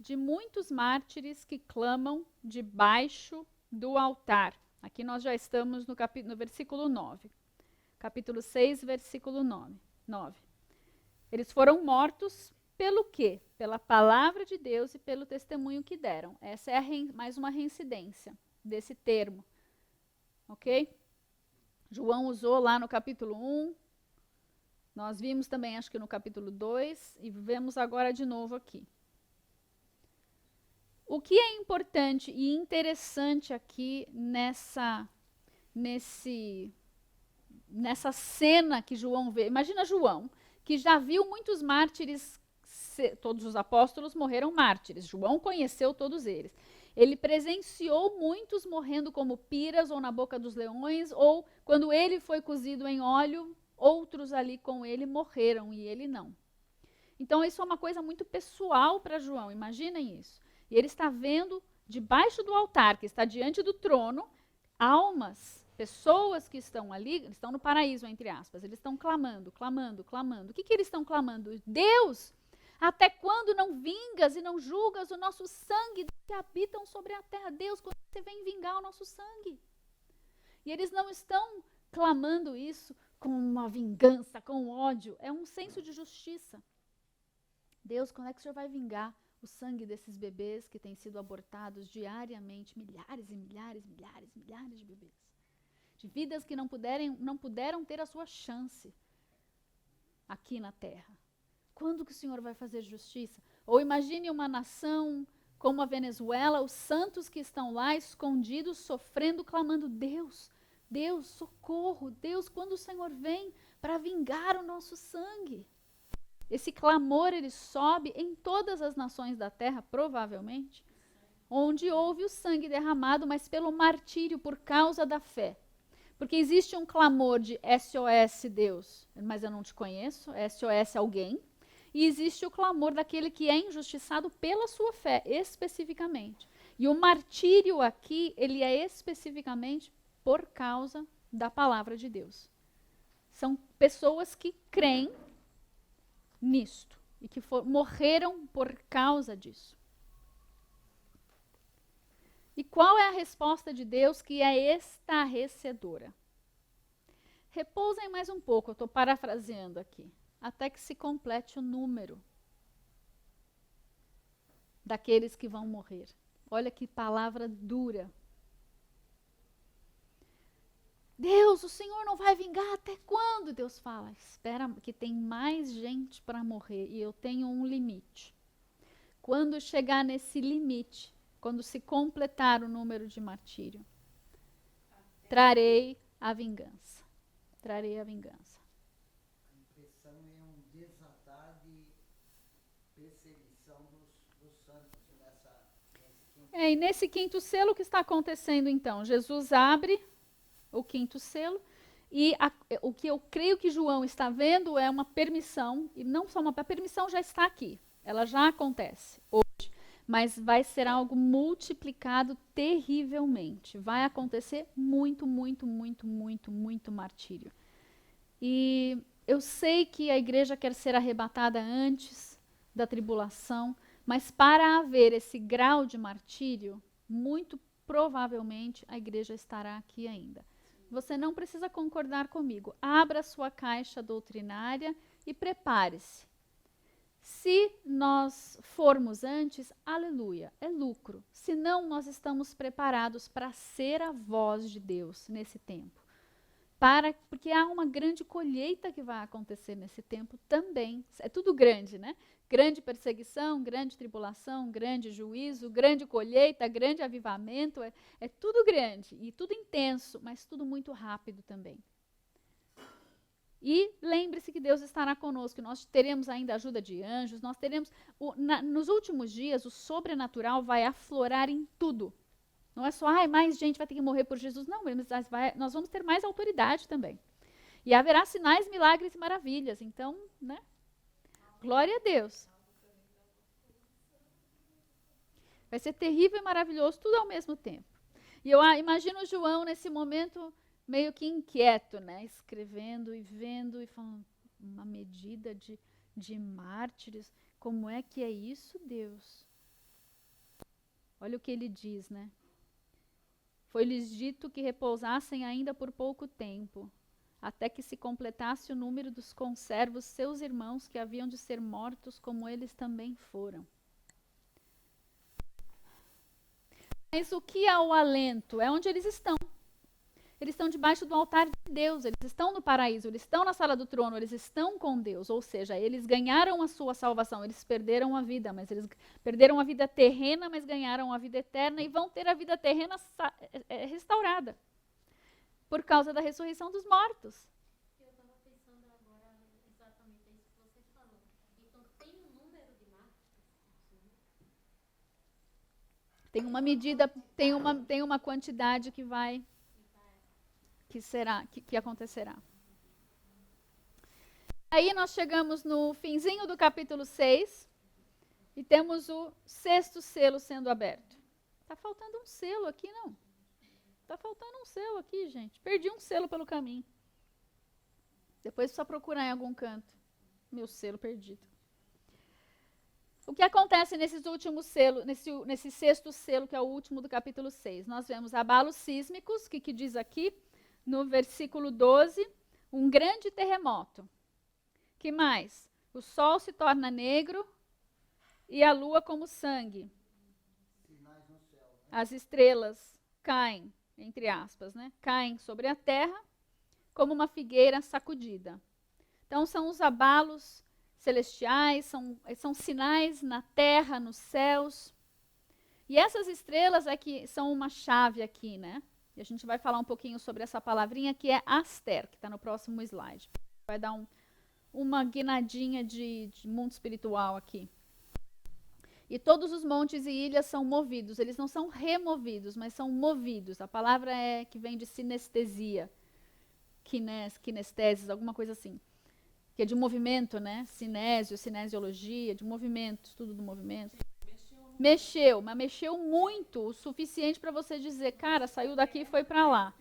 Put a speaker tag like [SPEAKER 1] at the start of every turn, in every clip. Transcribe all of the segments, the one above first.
[SPEAKER 1] de muitos mártires que clamam debaixo do altar. Aqui nós já estamos no versículo 9. Capítulo 6, versículo 9. Eles foram mortos pelo quê? Pela palavra de Deus e pelo testemunho que deram. Essa é mais uma reincidência desse termo. Ok? João usou lá no capítulo 1. Nós vimos também, acho que no capítulo 2. E vemos agora de novo aqui. O que é importante e interessante aqui nessa cena que João vê. Imagina João, que já viu muitos mártires, todos os apóstolos morreram mártires. João conheceu todos eles. Ele presenciou muitos morrendo como piras ou na boca dos leões, ou quando ele foi cozido em óleo, outros ali com ele morreram e ele não. Então isso é uma coisa muito pessoal para João, imaginem isso. E ele está vendo debaixo do altar, que está diante do trono, almas, pessoas que estão ali, eles estão no paraíso, entre aspas, eles estão clamando, clamando, clamando. O que eles estão clamando? Deus, até quando não vingas e não julgas o nosso sangue que habitam sobre a terra? Deus, quando você vem vingar o nosso sangue? E eles não estão clamando isso com uma vingança, com ódio, é um senso de justiça. Deus, quando é que o Senhor vai vingar o sangue desses bebês que têm sido abortados diariamente, milhares e milhares, milhares, milhares de bebês? De vidas que não puderam ter a sua chance aqui na terra. Quando que o Senhor vai fazer justiça? Ou imagine uma nação como a Venezuela, os santos que estão lá escondidos, sofrendo, clamando, Deus, Deus, socorro, Deus, quando o Senhor vem para vingar o nosso sangue? Esse clamor, ele sobe em todas as nações da terra, provavelmente, onde houve o sangue derramado, mas pelo martírio, por causa da fé. Porque existe um clamor de SOS Deus, mas eu não te conheço, SOS alguém, e existe o clamor daquele que é injustiçado pela sua fé, especificamente. E o martírio aqui, ele é especificamente por causa da palavra de Deus. São pessoas que creem nisto e que morreram por causa disso. E qual é a resposta de Deus, que é estarrecedora? Repousem mais um pouco, eu estou parafraseando aqui, até que se complete o número daqueles que vão morrer. Olha que palavra dura. Deus, o Senhor não vai vingar até quando? Deus fala, espera que tem mais gente para morrer e eu tenho um limite. Quando chegar nesse limite, quando se completar o número de martírio, trarei a vingança. Trarei a vingança.
[SPEAKER 2] A impressão é um desatar de perseguição dos santos nesse quinto.
[SPEAKER 1] E nesse quinto selo, o que está acontecendo então? Jesus abre o quinto selo, e o que eu creio que João está vendo é uma permissão, e não só a permissão já está aqui, ela já acontece hoje, mas vai ser algo multiplicado terrivelmente. Vai acontecer muito, muito, muito, muito, muito martírio. E eu sei que a igreja quer ser arrebatada antes da tribulação, mas para haver esse grau de martírio, muito provavelmente a igreja estará aqui ainda. Você não precisa concordar comigo. Abra sua caixa doutrinária e prepare-se. Se nós formos antes, aleluia, é lucro. Se não, nós estamos preparados para ser a voz de Deus nesse tempo. Porque há uma grande colheita que vai acontecer nesse tempo também. É tudo grande, né? Grande perseguição, grande tribulação, grande juízo, grande colheita, grande avivamento. É tudo grande e tudo intenso, mas tudo muito rápido também. E lembre-se que Deus estará conosco, nós teremos ainda a ajuda de anjos, nós teremos, nos últimos dias, o sobrenatural vai aflorar em tudo. Não é só, mais gente vai ter que morrer por Jesus. Não, nós vamos ter mais autoridade também. E haverá sinais, milagres e maravilhas. Então, né? Glória a Deus. Vai ser terrível e maravilhoso, tudo ao mesmo tempo. E eu imagino João nesse momento meio que inquieto, né? Escrevendo e vendo e falando, uma medida de mártires. Como é que é isso, Deus? Olha o que ele diz, né? Foi-lhes dito que repousassem ainda por pouco tempo, até que se completasse o número dos conservos, seus irmãos, que haviam de ser mortos, como eles também foram. Mas o que é o alento? É onde eles estão. Eles estão debaixo do altar de Deus, eles estão no paraíso, eles estão na sala do trono, eles estão com Deus. Ou seja, eles ganharam a sua salvação, eles perderam a vida, mas eles perderam a vida terrena, mas ganharam a vida eterna e vão ter a vida terrena restaurada por causa da ressurreição dos mortos.
[SPEAKER 3] Eu estava pensando agora exatamente isso que você falou. Então, tem um número de mártires?
[SPEAKER 1] Tem uma medida, tem uma quantidade que vai, que acontecerá. Aí nós chegamos no finzinho do capítulo 6 e temos o 6º selo sendo aberto. Está faltando um selo aqui, não? Está faltando um selo aqui, gente. Perdi um selo pelo caminho. Depois precisa procurar em algum canto. Meu selo perdido. O que acontece nesses últimos selos, nesse 6º selo, que é o último do capítulo 6? Nós vemos abalos sísmicos, que diz aqui, no versículo 12, um grande terremoto. Que mais? O sol se torna negro e a lua como sangue.
[SPEAKER 2] Sinais no céu, né?
[SPEAKER 1] As estrelas caem, entre aspas, né? Caem sobre a terra como uma figueira sacudida. Então, são os abalos celestiais, são sinais na terra, nos céus. E essas estrelas é que são uma chave aqui, né? E a gente vai falar um pouquinho sobre essa palavrinha que é Aster, que está no próximo slide. Vai dar uma guinadinha de mundo espiritual aqui. E todos os montes e ilhas são movidos. Eles não são removidos, mas são movidos. A palavra é que vem de sinestesia. Kinesteses, alguma coisa assim. Que é de movimento, né? Cinésio, cinesiologia, de movimento, estudo do movimento. Mexeu, mas mexeu muito, o suficiente para você dizer, cara, saiu daqui e foi para lá.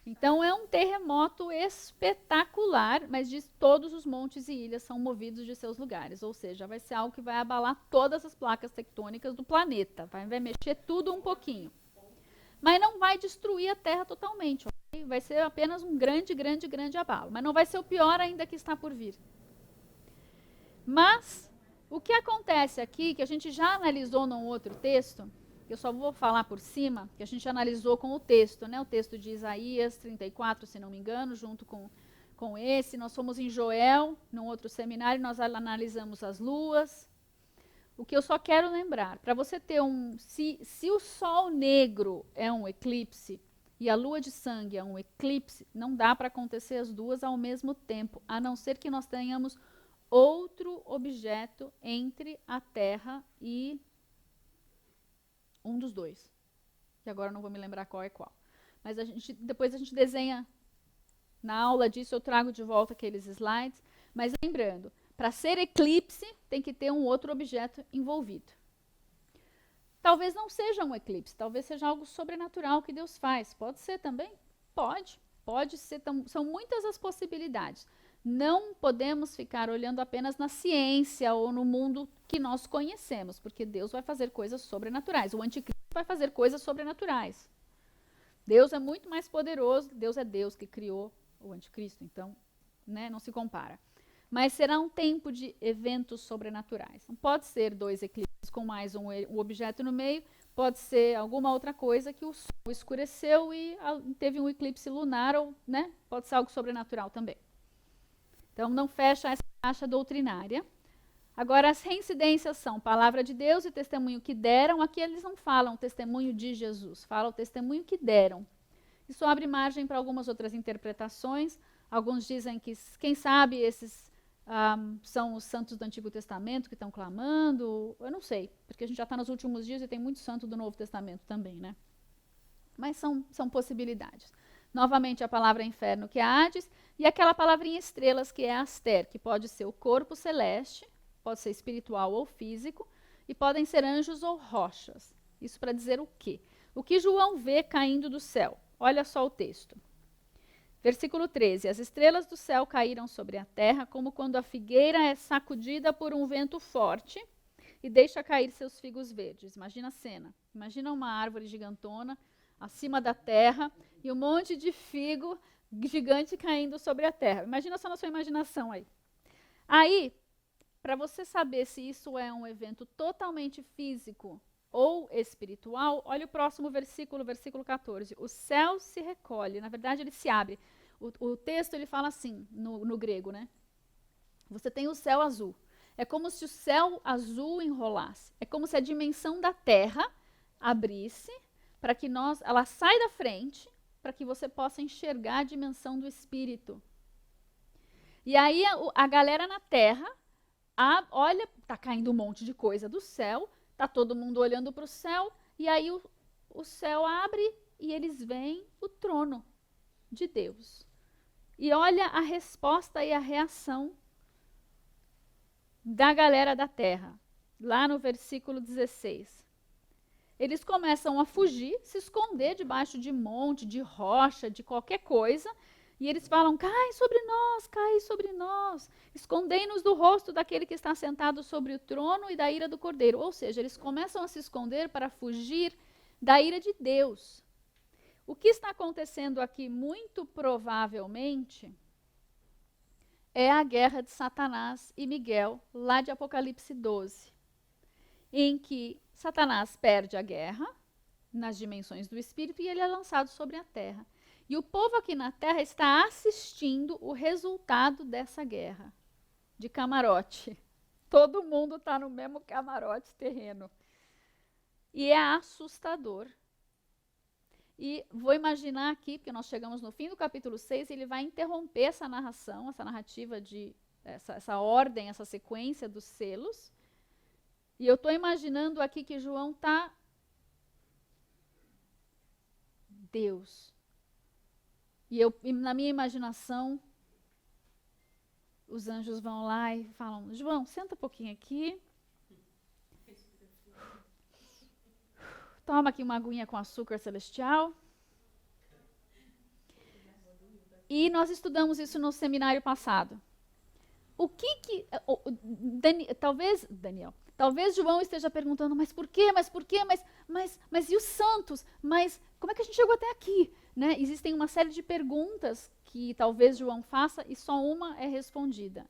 [SPEAKER 1] Então é um terremoto espetacular, mas diz todos os montes e ilhas são movidos de seus lugares. Ou seja, vai ser algo que vai abalar todas as placas tectônicas do planeta. Vai mexer tudo um pouquinho. Mas não vai destruir a Terra totalmente. Okay? Vai ser apenas um grande, grande, grande abalo. Mas não vai ser o pior ainda que está por vir. Mas o que acontece aqui, que a gente já analisou num outro texto, eu só vou falar por cima, que a gente analisou com o texto, né? O texto de Isaías 34, se não me engano, junto com esse. Nós fomos em Joel, num outro seminário, nós analisamos as luas. O que eu só quero lembrar, para você ter se o sol negro é um eclipse e a lua de sangue é um eclipse, não dá para acontecer as duas ao mesmo tempo, a não ser que nós tenhamos outro objeto entre a Terra e um dos dois. Que agora eu não vou me lembrar qual é qual. Mas depois a gente desenha, na aula disso eu trago de volta aqueles slides. Mas lembrando, para ser eclipse tem que ter um outro objeto envolvido. Talvez não seja um eclipse, talvez seja algo sobrenatural que Deus faz. Pode ser também? Pode ser. São muitas as possibilidades. Não podemos ficar olhando apenas na ciência ou no mundo que nós conhecemos, porque Deus vai fazer coisas sobrenaturais. O anticristo vai fazer coisas sobrenaturais. Deus é muito mais poderoso, Deus é Deus que criou o anticristo, então, né, não se compara. Mas será um tempo de eventos sobrenaturais. Não pode ser 2 eclipses com mais um objeto no meio, pode ser alguma outra coisa que o sol escureceu e teve um eclipse lunar, ou, né, pode ser algo sobrenatural também. Então, não fecha essa caixa doutrinária. Agora, as reincidências são palavra de Deus e testemunho que deram. Aqui eles não falam testemunho de Jesus, falam testemunho que deram. Isso abre margem para algumas outras interpretações. Alguns dizem que, quem sabe, esses são os santos do Antigo Testamento que estão clamando. Eu não sei, porque a gente já está nos últimos dias e tem muito santo do Novo Testamento também, né? Mas são possibilidades. Novamente, a palavra inferno, que é Hades, e aquela palavrinha estrelas, que é Aster, que pode ser o corpo celeste, pode ser espiritual ou físico, e podem ser anjos ou rochas. Isso para dizer o quê? O que João vê caindo do céu. Olha só o texto. Versículo 13. As estrelas do céu caíram sobre a terra, como quando a figueira é sacudida por um vento forte, e deixa cair seus figos verdes. Imagina a cena. Imagina uma árvore gigantona acima da terra e um monte de figo gigante caindo sobre a terra. Imagina só na sua imaginação aí. Aí, para você saber se isso é um evento totalmente físico ou espiritual, olha o próximo versículo, versículo 14. O céu se recolhe, na verdade ele se abre. O texto ele fala assim, no grego, né? Você tem o céu azul. É como se o céu azul enrolasse. É como se a dimensão da terra abrisse para que ela sai da frente, para que você possa enxergar a dimensão do espírito. E aí a galera na terra olha, tá caindo um monte de coisa do céu, tá todo mundo olhando para o céu, e aí o céu abre e eles veem o trono de Deus. E olha a resposta e a reação da galera da terra, lá no versículo 16. Eles começam a fugir, se esconder debaixo de monte, de rocha, de qualquer coisa, e eles falam, cai sobre nós, escondei-nos do rosto daquele que está sentado sobre o trono e da ira do cordeiro. Ou seja, eles começam a se esconder para fugir da ira de Deus. O que está acontecendo aqui, muito provavelmente, é a guerra de Satanás e Miguel, lá de Apocalipse 12, em que Satanás perde a guerra nas dimensões do espírito e ele é lançado sobre a terra. E o povo aqui na terra está assistindo o resultado dessa guerra, de camarote. Todo mundo está no mesmo camarote terreno. E é assustador. E vou imaginar aqui, porque nós chegamos no fim do capítulo 6, ele vai interromper essa narração, essa narrativa essa ordem, essa sequência dos selos. E eu estou imaginando aqui que João está... Deus. E na minha imaginação, os anjos vão lá e falam, João, senta um pouquinho aqui. Toma aqui uma aguinha com açúcar celestial. E nós estudamos isso no seminário passado. Talvez João esteja perguntando, mas por quê? Mas e os santos? Mas como é que a gente chegou até aqui? Né? Existem uma série de perguntas que talvez João faça e só uma é respondida.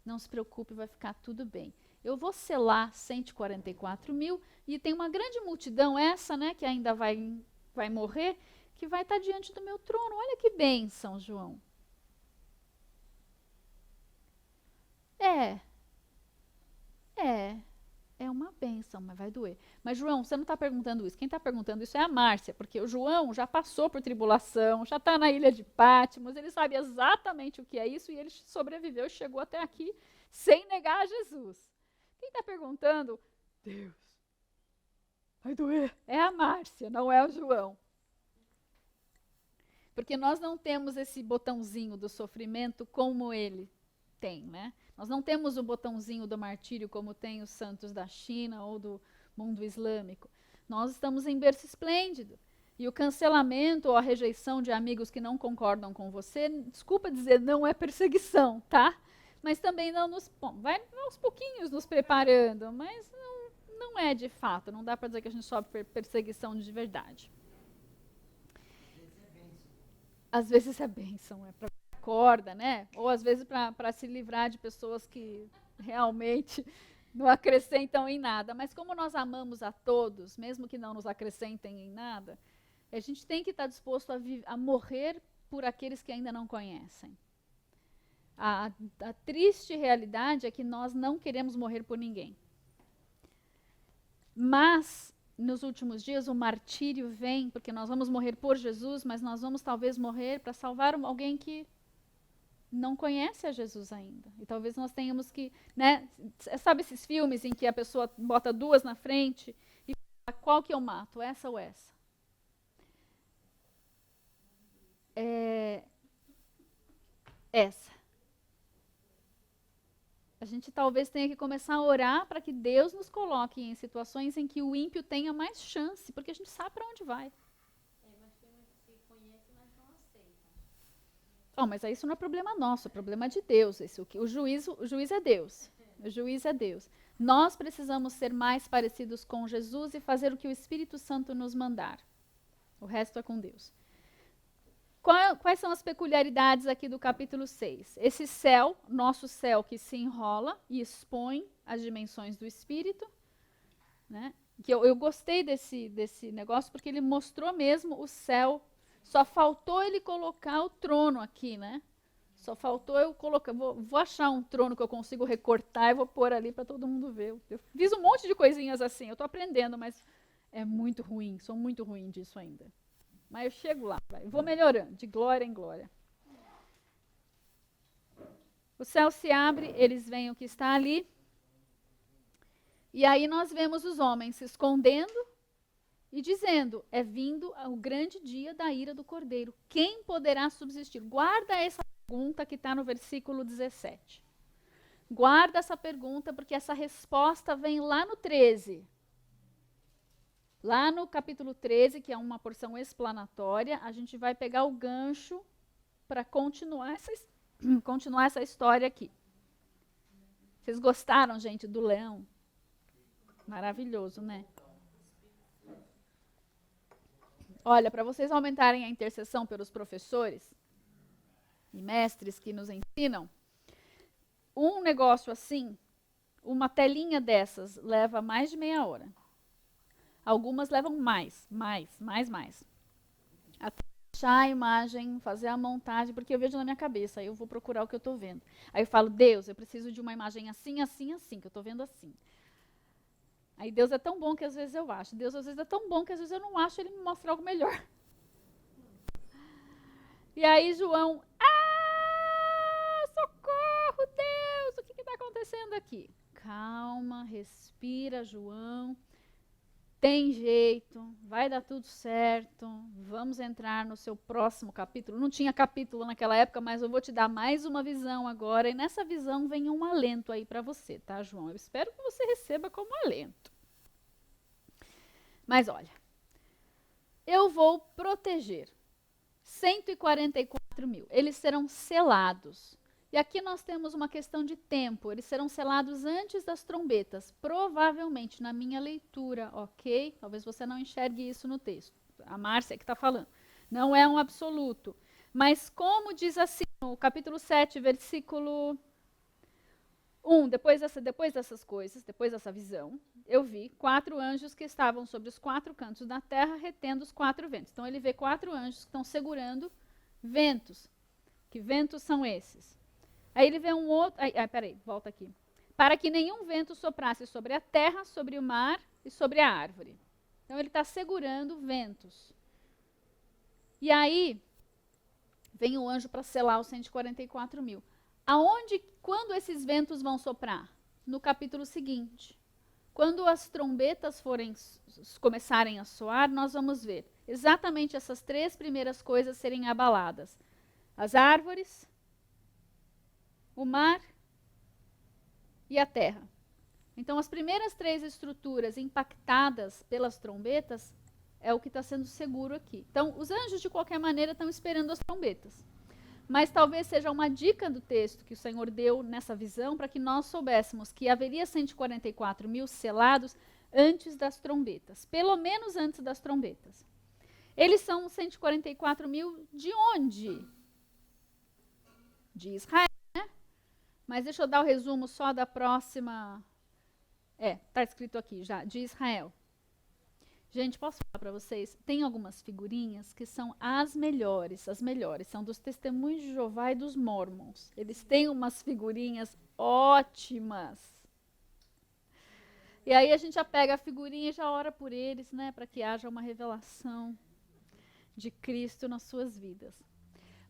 [SPEAKER 1] Não se preocupe, vai ficar tudo bem. Eu vou selar 144 mil e tem uma grande multidão, essa, né, que ainda vai morrer, que vai estar diante do meu trono. Olha que bênção, João. É uma bênção, mas vai doer. Mas, João, você não está perguntando isso. Quem está perguntando isso é a Márcia, porque o João já passou por tribulação, já está na ilha de Patmos, ele sabe exatamente o que é isso e ele sobreviveu e chegou até aqui sem negar a Jesus. Quem está perguntando, Deus, vai doer, é a Márcia, não é o João. Porque nós não temos esse botãozinho do sofrimento como ele tem, né? Nós não temos o botãozinho do martírio como tem os santos da China ou do mundo islâmico. Nós estamos em berço esplêndido. E o cancelamento ou a rejeição de amigos que não concordam com você, desculpa dizer, não é perseguição, tá? Mas também não vai aos pouquinhos nos preparando, mas não é de fato, não dá para dizer que a gente sofre perseguição de verdade. Às vezes é bênção, é para corda, né? Ou às vezes para se livrar de pessoas que realmente não acrescentam em nada. Mas como nós amamos a todos, mesmo que não nos acrescentem em nada, a gente tem que estar disposto a morrer por aqueles que ainda não conhecem. A triste realidade é que nós não queremos morrer por ninguém. Mas nos últimos dias o martírio vem, porque nós vamos morrer por Jesus, mas nós vamos talvez morrer para salvar alguém que não conhece a Jesus ainda. E talvez nós tenhamos que, né, sabe esses filmes em que a pessoa bota duas na frente e fala, qual que eu mato, essa ou essa? Essa. A gente talvez tenha que começar a orar para que Deus nos coloque em situações em que o ímpio tenha mais chance, porque a gente sabe para onde vai.
[SPEAKER 3] Mas tem muitos que conhecem, mas não aceitam.
[SPEAKER 1] Mas isso não é problema nosso, é problema de Deus. O juiz é Deus. O juiz é Deus. Nós precisamos ser mais parecidos com Jesus e fazer o que o Espírito Santo nos mandar. O resto é com Deus. Quais são as peculiaridades aqui do capítulo 6? Esse céu, nosso céu que se enrola e expõe as dimensões do Espírito, né? Que eu gostei desse negócio porque ele mostrou mesmo o céu. Só faltou ele colocar o trono aqui, né? Só faltou eu colocar. Vou achar um trono que eu consigo recortar e vou pôr ali para todo mundo ver. Eu fiz um monte de coisinhas assim. Eu estou aprendendo, mas é muito ruim. Sou muito ruim disso ainda. Mas eu chego lá, vou melhorando, de glória em glória. O céu se abre, eles veem o que está ali. E aí nós vemos os homens se escondendo e dizendo, é vindo o grande dia da ira do Cordeiro. Quem poderá subsistir? Guarda essa pergunta que está no versículo 17. Guarda essa pergunta, porque essa resposta vem lá no 13. Lá no capítulo 13, que é uma porção explanatória, a gente vai pegar o gancho para continuar essa história aqui. Vocês gostaram, gente, do leão? Maravilhoso, né? Olha, para vocês aumentarem a intercessão pelos professores e mestres que nos ensinam, um negócio assim, uma telinha dessas, leva mais de meia hora. Algumas levam mais. Até achar a imagem, fazer a montagem, porque eu vejo na minha cabeça, aí eu vou procurar o que eu estou vendo. Aí eu falo, Deus, eu preciso de uma imagem assim, assim, assim, que eu estou vendo assim. Aí Deus é tão bom que às vezes eu acho. Deus às vezes é tão bom que às vezes eu não acho, ele me mostra algo melhor. E aí João, socorro, Deus, o que está acontecendo aqui? Calma, respira, João. Tem jeito, vai dar tudo certo, vamos entrar no seu próximo capítulo. Não tinha capítulo naquela época, mas eu vou te dar mais uma visão agora, e nessa visão vem um alento aí para você, tá, João? Eu espero que você receba como alento. Mas olha, eu vou proteger 144 mil, eles serão selados. E aqui nós temos uma questão de tempo. Eles serão selados antes das trombetas. Provavelmente, na minha leitura, ok? Talvez você não enxergue isso no texto. A Márcia que está falando. Não é um absoluto. Mas como diz assim, no capítulo 7, versículo 1, depois dessas coisas, depois dessa visão, eu vi 4 anjos que estavam sobre os 4 cantos da terra, retendo os 4 ventos. Então, ele vê 4 anjos que estão segurando ventos. Que ventos são esses? Aí ele vê um outro... peraí, volta aqui. Para que nenhum vento soprasse sobre a terra, sobre o mar e sobre a árvore. Então ele está segurando ventos. E aí, vem o anjo para selar os 144 mil. Quando esses ventos vão soprar? No capítulo seguinte. Quando as trombetas começarem a soar, nós vamos ver exatamente essas 3 primeiras coisas serem abaladas. As árvores, o mar e a terra. Então, as primeiras 3 estruturas impactadas pelas trombetas é o que está sendo seguro aqui. Então, os anjos, de qualquer maneira, estão esperando as trombetas. Mas talvez seja uma dica do texto que o Senhor deu nessa visão para que nós soubéssemos que haveria 144 mil selados antes das trombetas. Pelo menos antes das trombetas. Eles são 144 mil de onde? De Israel. Mas deixa eu dar o resumo só da próxima. Está escrito aqui já, de Israel. Gente, posso falar para vocês? Tem algumas figurinhas que são as melhores, são dos Testemunhos de Jeová e dos Mormons. Eles têm umas figurinhas ótimas. E aí a gente já pega a figurinha e já ora por eles, né, para que haja uma revelação de Cristo nas suas vidas.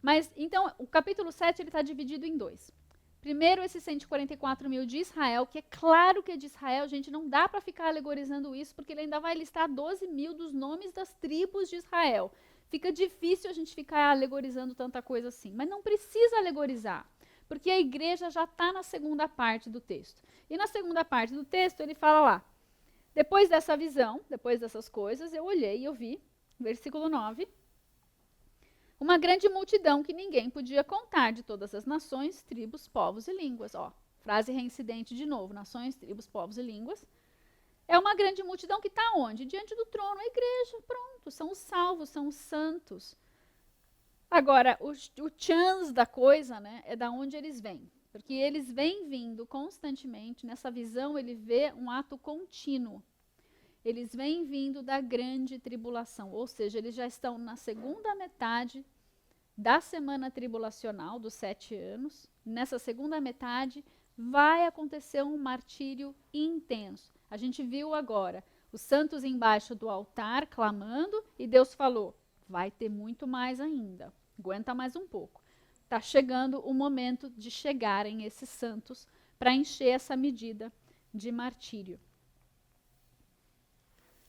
[SPEAKER 1] Mas, então, o capítulo 7 está dividido em 2. Primeiro, esses 144 mil de Israel, que é claro que é de Israel, gente, não dá para ficar alegorizando isso, porque ele ainda vai listar 12 mil dos nomes das tribos de Israel. Fica difícil a gente ficar alegorizando tanta coisa assim, mas não precisa alegorizar, porque a igreja já está na segunda parte do texto. E na segunda parte do texto, ele fala lá, depois dessa visão, depois dessas coisas, eu olhei e eu vi, versículo 9, uma grande multidão que ninguém podia contar, de todas as nações, tribos, povos e línguas. Frase reincidente de novo. Nações, tribos, povos e línguas. É uma grande multidão que está onde? Diante do trono, a igreja, pronto. São os salvos, são os santos. Agora, o chance da coisa, né, é da onde eles vêm. Porque eles vêm vindo constantemente, nessa visão ele vê um ato contínuo. Eles vêm vindo da grande tribulação, ou seja, eles já estão na segunda metade da semana tribulacional, dos 7 anos. Nessa segunda metade vai acontecer um martírio intenso. A gente viu agora os santos embaixo do altar clamando e Deus falou, vai ter muito mais ainda, aguenta mais um pouco. Está chegando o momento de chegarem esses santos para encher essa medida de martírio.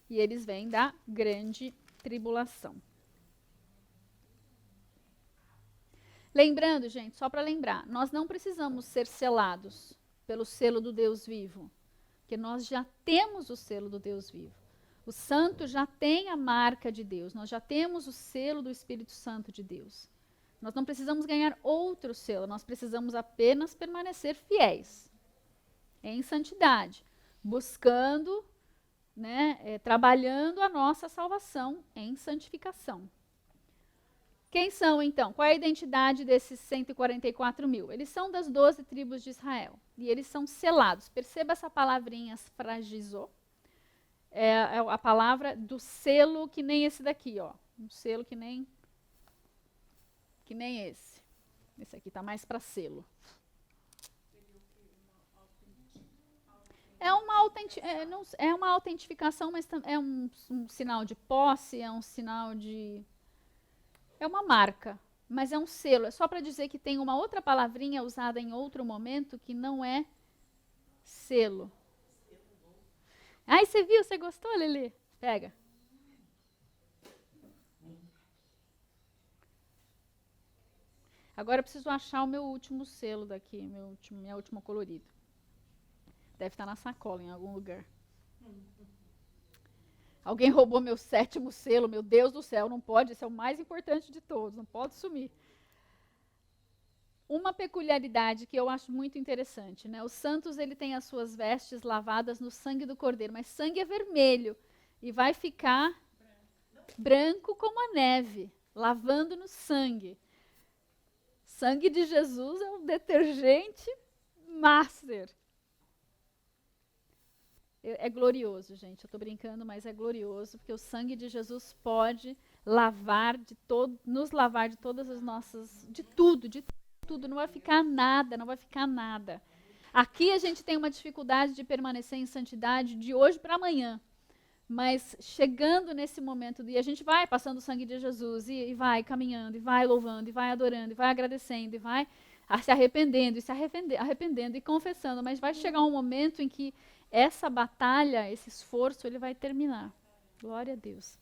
[SPEAKER 1] E eles vêm da grande tribulação. Lembrando, gente, só para lembrar, nós não precisamos ser selados pelo selo do Deus vivo, porque nós já temos o selo do Deus vivo. O santo já tem a marca de Deus, nós já temos o selo do Espírito Santo de Deus. Nós não precisamos ganhar outro selo, nós precisamos apenas permanecer fiéis, em santidade, buscando, né, trabalhando a nossa salvação em santificação. Quem são, então? Qual é a identidade desses 144 mil? Eles são das 12 tribos de Israel, e eles são selados. Perceba essa palavrinha, fragizou. É a palavra do selo que nem esse daqui, ó. Um selo que nem esse. Esse aqui está mais para selo. É uma autentificação, mas é um sinal de posse, é um sinal de... É uma marca, mas é um selo. É só para dizer que tem uma outra palavrinha usada em outro momento que não é selo. Ai, você viu? Você gostou, Lili? Pega. Agora eu preciso achar o meu último selo daqui, minha última colorida. Deve estar na sacola em algum lugar. Alguém roubou meu 7º selo, meu Deus do céu, não pode, esse é o mais importante de todos, não pode sumir. Uma peculiaridade que eu acho muito interessante, né? Os santos, ele tem as suas vestes lavadas no sangue do cordeiro, mas sangue é vermelho e vai ficar branco como a neve, lavando no sangue. Sangue de Jesus é um detergente master. É glorioso, gente. Eu estou brincando, mas é glorioso, porque o sangue de Jesus pode lavar nos lavar de todas as nossas, de tudo. Não vai ficar nada, não vai ficar nada. Aqui a gente tem uma dificuldade de permanecer em santidade de hoje para amanhã. Mas chegando nesse momento, e a gente vai passando o sangue de Jesus, e vai caminhando, e vai louvando, e vai adorando, e vai agradecendo, e vai se arrependendo, e se arrependendo, e confessando. Mas vai chegar um momento em que essa batalha, esse esforço, ele vai terminar. Glória a Deus.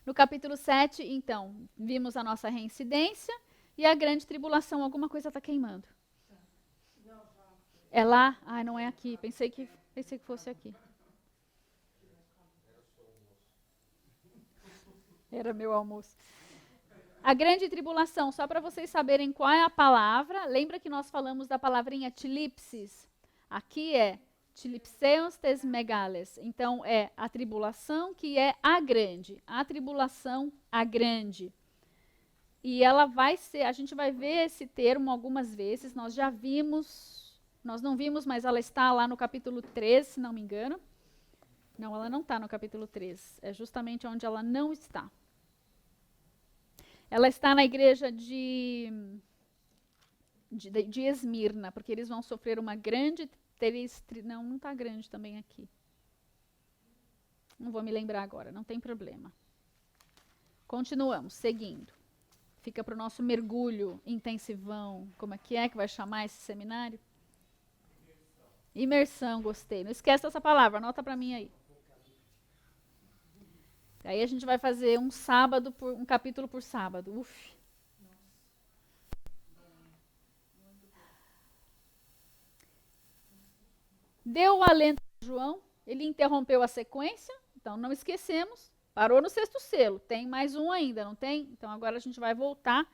[SPEAKER 1] No capítulo 7, então, vimos a nossa reincidência e a grande tribulação. Alguma coisa está queimando. É lá? Ah, não é aqui. Pensei que fosse aqui. Era meu almoço. A grande tribulação, só para vocês saberem qual é a palavra. Lembra que nós falamos da palavrinha tilipsis? Aqui é tilipseos tes megales. Então, é a tribulação que é a grande. A tribulação, a grande. E ela vai ser, a gente vai ver esse termo algumas vezes. Nós já vimos, nós não vimos, mas ela está lá no capítulo 3, se não me engano. Não, ela não está no capítulo 3. É justamente onde ela não está. Ela está na igreja de Esmirna, porque eles vão sofrer uma grande... Não está grande também aqui. Não vou me lembrar agora, não tem problema. Continuamos, seguindo. Fica para o nosso mergulho intensivão. Como é que vai chamar esse seminário? Imersão, gostei. Não esquece essa palavra, anota para mim aí. Aí a gente vai fazer um capítulo por sábado. Uf. Deu o alento a João, ele interrompeu a sequência, então não esquecemos, parou no 6º selo, tem mais um ainda, não tem? Então agora a gente vai voltar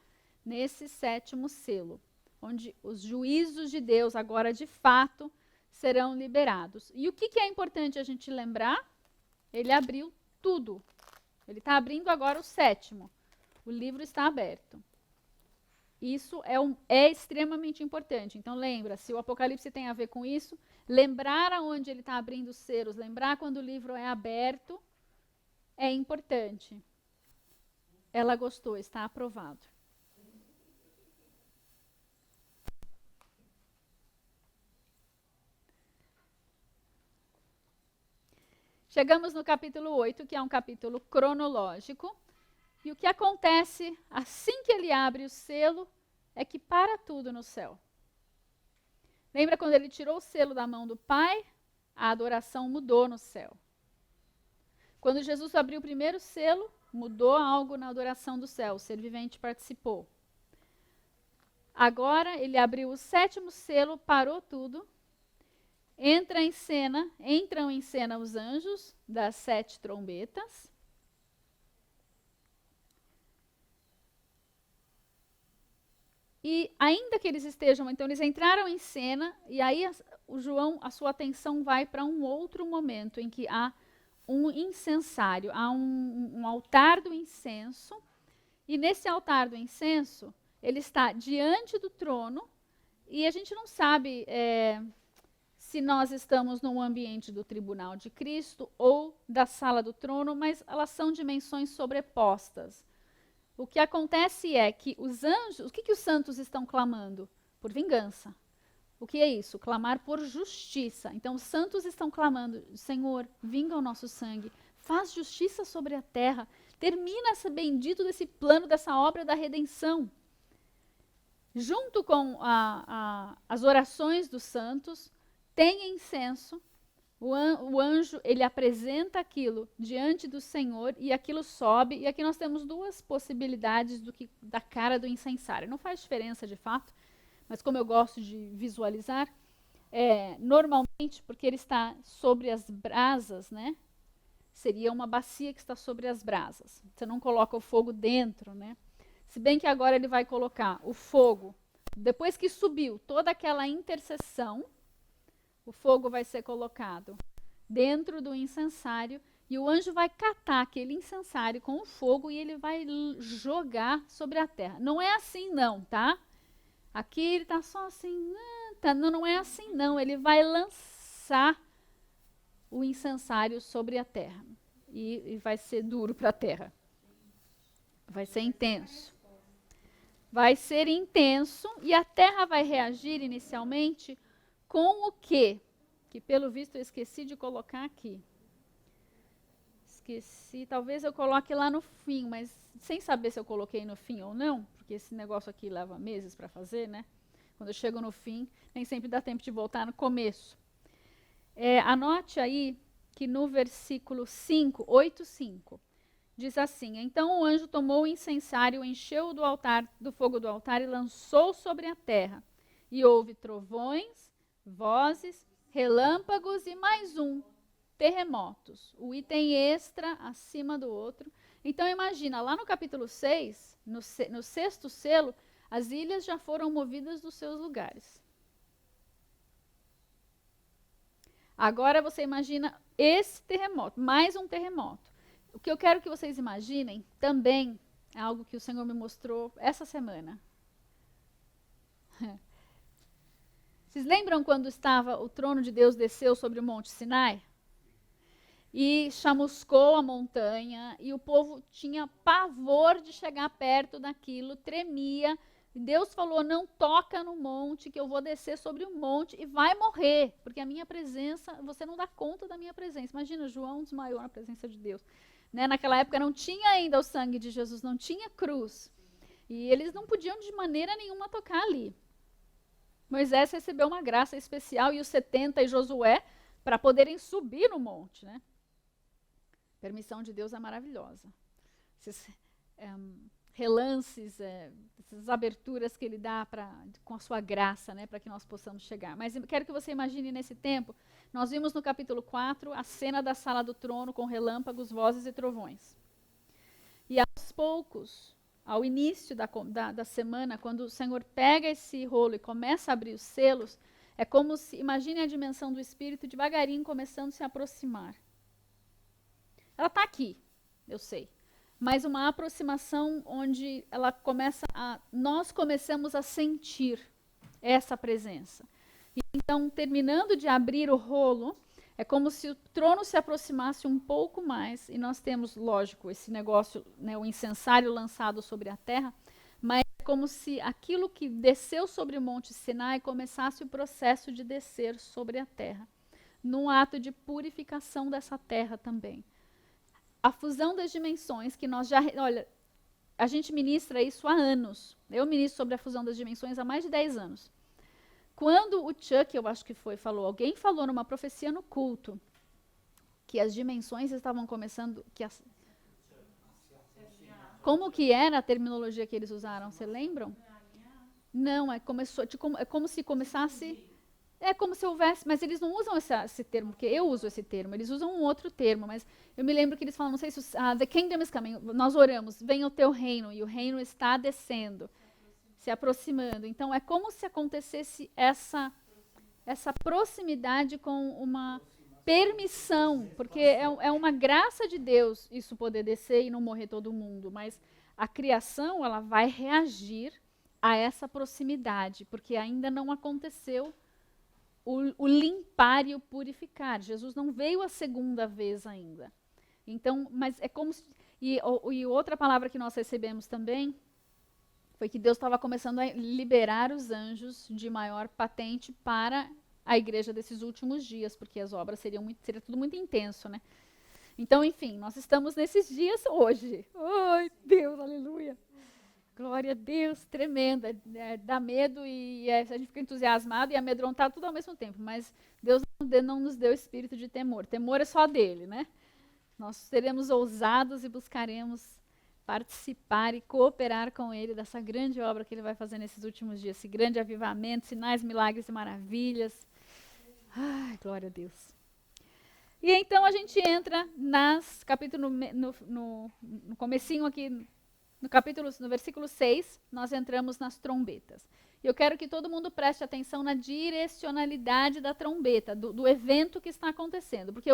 [SPEAKER 1] nesse 7º selo, onde os juízos de Deus agora de fato serão liberados. E o que é importante a gente lembrar? Ele abriu tudo. Ele está abrindo agora o 7º. O livro está aberto. Isso é extremamente importante. Então lembra, se o Apocalipse tem a ver com isso, lembrar aonde ele está abrindo os selos, lembrar quando o livro é aberto, é importante. Ela gostou, está aprovado. Chegamos no capítulo 8, que é um capítulo cronológico. E o que acontece assim que ele abre o selo é que para tudo no céu. Lembra quando ele tirou o selo da mão do Pai? A adoração mudou no céu. Quando Jesus abriu o primeiro selo, mudou algo na adoração do céu. O ser vivente participou. Agora ele abriu o 7º selo, parou tudo. Entram em cena os anjos das 7 trombetas. E ainda que eles estejam, então eles entraram em cena, e aí o João, a sua atenção vai para um outro momento em que há um incensário, há um altar do incenso, e nesse altar do incenso, ele está diante do trono, e a gente não sabe se nós estamos num ambiente do tribunal de Cristo ou da sala do trono, mas elas são dimensões sobrepostas. O que acontece é que os anjos, o que os santos estão clamando? Por vingança. O que é isso? Clamar por justiça. Então os santos estão clamando, Senhor, vinga o nosso sangue, faz justiça sobre a terra, termina esse bendito desse plano, dessa obra da redenção. Junto com as orações dos santos, tem incenso, o anjo, ele apresenta aquilo diante do Senhor e aquilo sobe, e aqui nós temos 2 possibilidades da cara do incensário. Não faz diferença de fato, mas como eu gosto de visualizar, normalmente, porque ele está sobre as brasas, né? Seria uma bacia que está sobre as brasas. Você não coloca o fogo dentro, né? Se bem que agora ele vai colocar o fogo, depois que subiu toda aquela intercessão, o fogo vai ser colocado dentro do incensário e o anjo vai catar aquele incensário com o fogo e ele vai jogar sobre a terra. Não é assim não, tá? Aqui ele está só assim, não é assim não. Ele vai lançar o incensário sobre a terra e vai ser duro para a terra. Vai ser intenso. Vai ser intenso e a terra vai reagir inicialmente com o quê? Que pelo visto eu esqueci de colocar aqui. Esqueci, talvez eu coloque lá no fim, mas sem saber se eu coloquei no fim ou não, porque esse negócio aqui leva meses para fazer, né? Quando eu chego no fim, nem sempre dá tempo de voltar no começo. Anote aí que no versículo 5, 8:5, diz assim: Então o anjo tomou o incensário, encheu do fogo do altar e lançou sobre a terra. E houve trovões, vozes, relâmpagos e mais terremotos. O item extra acima do outro. Então imagina, lá no capítulo 6, no 6º selo, as ilhas já foram movidas dos seus lugares. Agora você imagina esse terremoto, mais um terremoto. O que eu quero que vocês imaginem também é algo que o Senhor me mostrou essa semana. Vocês lembram quando o trono de Deus desceu sobre o Monte Sinai? E chamuscou a montanha, e o povo tinha pavor de chegar perto daquilo, tremia. E Deus falou, não toca no monte, que eu vou descer sobre o monte e vai morrer, porque a minha presença, você não dá conta da minha presença. Imagina, João desmaiou na presença de Deus. Né? Naquela época não tinha ainda o sangue de Jesus, não tinha cruz. E eles não podiam de maneira nenhuma tocar ali. Moisés recebeu uma graça especial e os 70 e Josué para poderem subir no monte, né? A permissão de Deus é maravilhosa. Esses relances, essas aberturas que ele dá com a sua graça, né, para que nós possamos chegar. Mas eu quero que você imagine nesse tempo, nós vimos no capítulo 4 a cena da sala do trono com relâmpagos, vozes e trovões. E aos poucos, ao início da semana, quando o Senhor pega esse rolo e começa a abrir os selos, é como se, imagine a dimensão do Espírito devagarinho começando a se aproximar. Ela está aqui, eu sei, mas uma aproximação onde nós começamos a sentir essa presença. E então, terminando de abrir o rolo, é como se o trono se aproximasse um pouco mais, e nós temos, lógico, esse negócio, né, o incensário lançado sobre a terra, mas é como se aquilo que desceu sobre o Monte Sinai começasse o processo de descer sobre a terra, num ato de purificação dessa terra também. A fusão das dimensões, que nós já... Olha, a gente ministra isso há anos. Eu ministro sobre a fusão das dimensões há mais de 10 anos. Quando o Chuck, eu acho que alguém falou numa profecia no culto, que as dimensões estavam começando... Como que era a terminologia que eles usaram? Você lembram? Não, é como se começasse... É como se houvesse, mas eles não usam esse termo, porque eu uso esse termo, eles usam um outro termo, mas eu me lembro que eles falam, não sei se the kingdom is coming, nós oramos, venha o teu reino, e o reino está descendo, se aproximando. Então, é como se acontecesse essa proximidade com uma permissão, porque é uma graça de Deus isso poder descer e não morrer todo mundo, mas a criação, ela vai reagir a essa proximidade, porque ainda não aconteceu o limpar e o purificar. Jesus não veio a segunda vez ainda. Então, mas é como se... E outra palavra que nós recebemos também foi que Deus estava começando a liberar os anjos de maior patente para a igreja desses últimos dias, porque as obras seria tudo muito intenso, né? Então, enfim, nós estamos nesses dias hoje. Ai, Deus, aleluia. Glória a Deus, tremenda. Dá medo e a gente fica entusiasmado e amedrontado tudo ao mesmo tempo. Mas Deus não nos deu espírito de temor. Temor é só dele, né? Nós seremos ousados e buscaremos participar e cooperar com ele dessa grande obra que ele vai fazer nesses últimos dias. Esse grande avivamento, sinais, milagres e maravilhas. Ai, glória a Deus. E então a gente entra no comecinho aqui, no versículo 6, nós entramos nas trombetas. E eu quero que todo mundo preste atenção na direcionalidade da trombeta, do evento que está acontecendo. Porque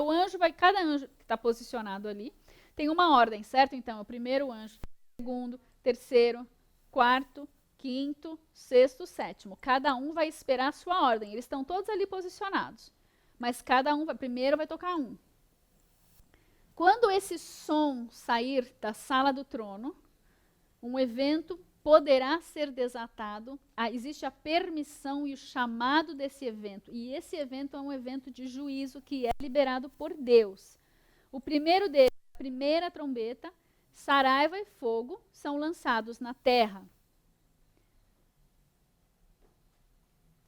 [SPEAKER 1] cada anjo que está posicionado ali, tem uma ordem, certo? Então, o primeiro anjo, segundo, terceiro, quarto, quinto, sexto, sétimo. Cada um vai esperar a sua ordem. Eles estão todos ali posicionados. Mas cada um, primeiro vai tocar um. Quando esse som sair da sala do trono, um evento poderá ser desatado, existe a permissão e o chamado desse evento. E esse evento é um evento de juízo que é liberado por Deus. O primeiro deles, a primeira trombeta, saraiva e fogo são lançados na terra.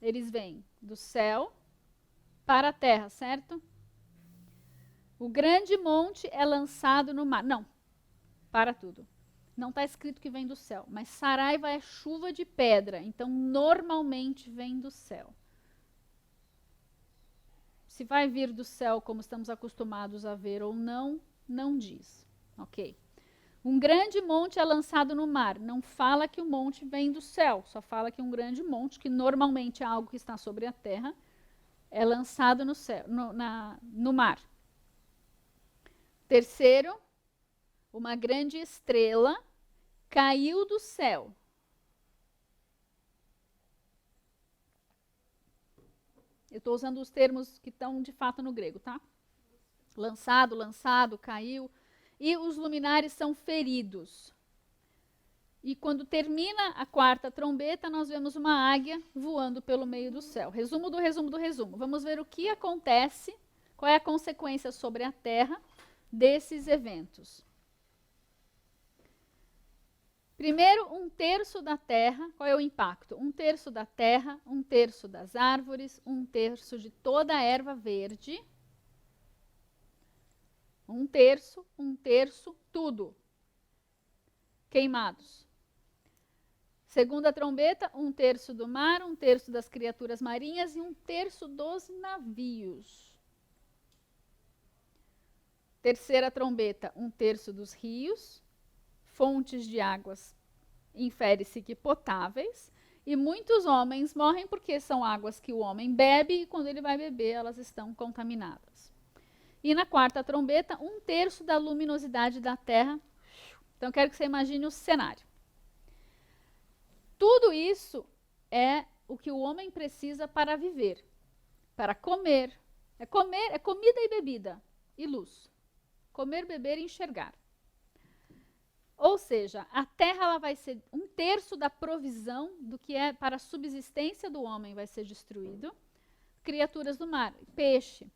[SPEAKER 1] Eles vêm do céu para a terra, certo? O grande monte é lançado no mar. Não, para tudo. Não está escrito que vem do céu, mas saraiva é chuva de pedra, então normalmente vem do céu. Se vai vir do céu como estamos acostumados a ver ou não, não diz. Ok? Um grande monte é lançado no mar. Não fala que o monte vem do céu, só fala que um grande monte, que normalmente é algo que está sobre a terra, é lançado no céu, no mar. Terceiro, uma grande estrela caiu do céu. Eu estou usando os termos que estão de fato no grego, tá? Lançado, caiu. E os luminares são feridos. E quando termina a quarta trombeta, nós vemos uma águia voando pelo meio do céu. Resumo do resumo do resumo. Vamos ver o que acontece, qual é a consequência sobre a terra desses eventos. Primeiro, 1/3 da terra, qual é o impacto? 1/3 da terra, 1/3 das árvores, 1/3 de toda a erva verde. 1/3, tudo. Queimados. Segunda trombeta, 1/3 do mar, 1/3 das criaturas marinhas e 1/3 dos navios. Terceira trombeta, 1/3 dos rios, fontes de águas infere-se que potáveis, e muitos homens morrem porque são águas que o homem bebe e quando ele vai beber elas estão contaminadas. E na quarta trombeta, 1/3 da luminosidade da Terra. Então, quero que você imagine o cenário. Tudo isso é o que o homem precisa para viver, para comer. É comida e bebida e luz. Comer, beber e enxergar. Ou seja, a terra ela vai ser 1/3 da provisão do que é para a subsistência do homem vai ser destruído. Criaturas do mar, peixe.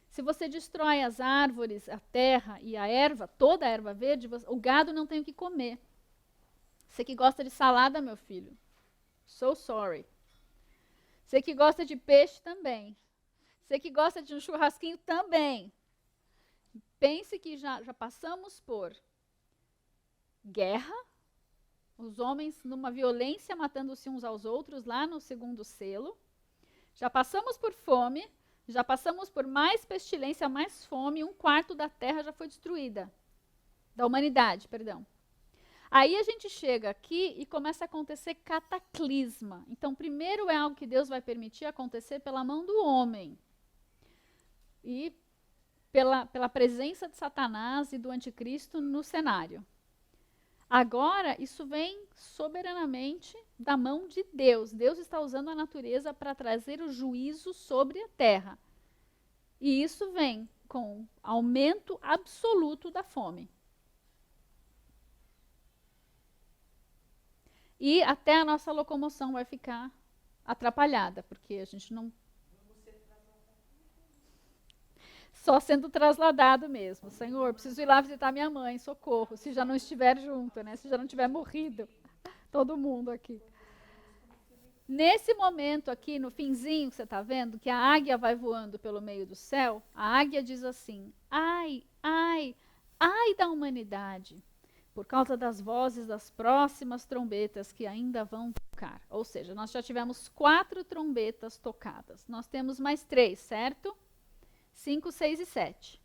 [SPEAKER 1] Se você destrói as árvores, a terra e a erva, toda a erva verde, o gado não tem o que comer. Você que gosta de salada, meu filho, so sorry. Você que gosta de peixe também. Você que gosta de um churrasquinho também. Pense que já passamos por guerra, os homens numa violência matando-se uns aos outros lá no segundo selo. Já passamos por fome, já passamos por mais pestilência, mais fome, 1/4 da terra já foi destruída. Da humanidade, perdão. Aí a gente chega aqui e começa a acontecer cataclisma. Então, primeiro é algo que Deus vai permitir acontecer pela mão do homem. E pela presença de Satanás e do anticristo no cenário. Agora, isso vem soberanamente da mão de Deus. Deus está usando a natureza para trazer o juízo sobre a terra. E isso vem com aumento absoluto da fome. E até a nossa locomoção vai ficar atrapalhada, porque a gente não... Só sendo trasladado mesmo. Senhor, preciso ir lá visitar minha mãe, socorro, se já não estiver junto, né? Se já não tiver morrido. Todo mundo aqui. Nesse momento aqui, no finzinho que você está vendo, que a águia vai voando pelo meio do céu, a águia diz assim, ai, ai, ai da humanidade, por causa das vozes das próximas trombetas que ainda vão tocar. Ou seja, nós já tivemos 4 trombetas tocadas. Nós temos mais 3, certo? 5, 6 e 7.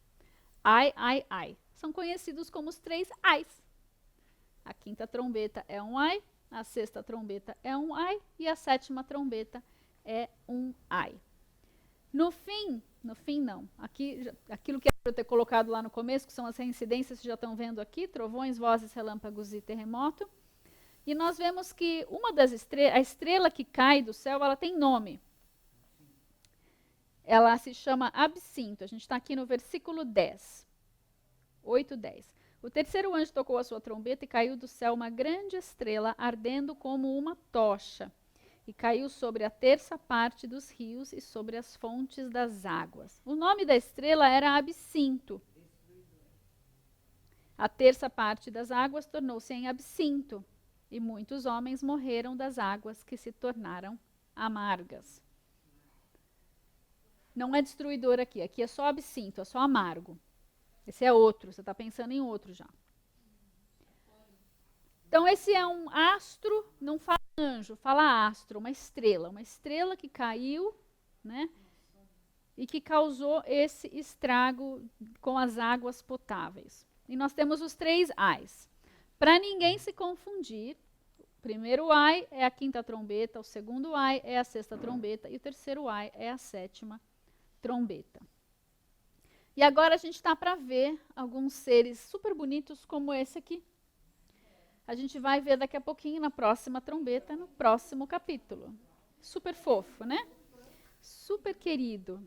[SPEAKER 1] Ai, ai, ai. São conhecidos como os 3 ais. A 5ª trombeta é um ai, a 6ª trombeta é um ai e a 7ª trombeta é um ai. No fim não. Aqui, aquilo que era para eu ter colocado lá no começo, que são as reincidências que já estão vendo aqui, trovões, vozes, relâmpagos e terremoto. E nós vemos que uma das estrelas, a estrela que cai do céu, ela tem nome. Ela se chama Absinto. A gente está aqui no versículo 10. 8, 10. O terceiro anjo tocou a sua trombeta e caiu do céu uma grande estrela, ardendo como uma tocha. E caiu sobre a 1/3 parte dos rios e sobre as fontes das águas. O nome da estrela era Absinto. A 1/3 parte das águas tornou-se em absinto. E muitos homens morreram das águas que se tornaram amargas. Não é destruidor aqui. Aqui é só absinto, é só amargo. Esse é outro, você está pensando em outro já. Então, esse é um astro, não fala anjo, fala astro, uma estrela que caiu, né? E que causou esse estrago com as águas potáveis. E nós temos os 3 ais. Para ninguém se confundir, o primeiro ai é a 5ª trombeta, o segundo ai é a 6ª trombeta e o terceiro ai é a 7ª trombeta. E agora a gente está para ver alguns seres super bonitos como esse aqui. A gente vai ver daqui a pouquinho na próxima trombeta, no próximo capítulo. Super fofo, né? Super querido.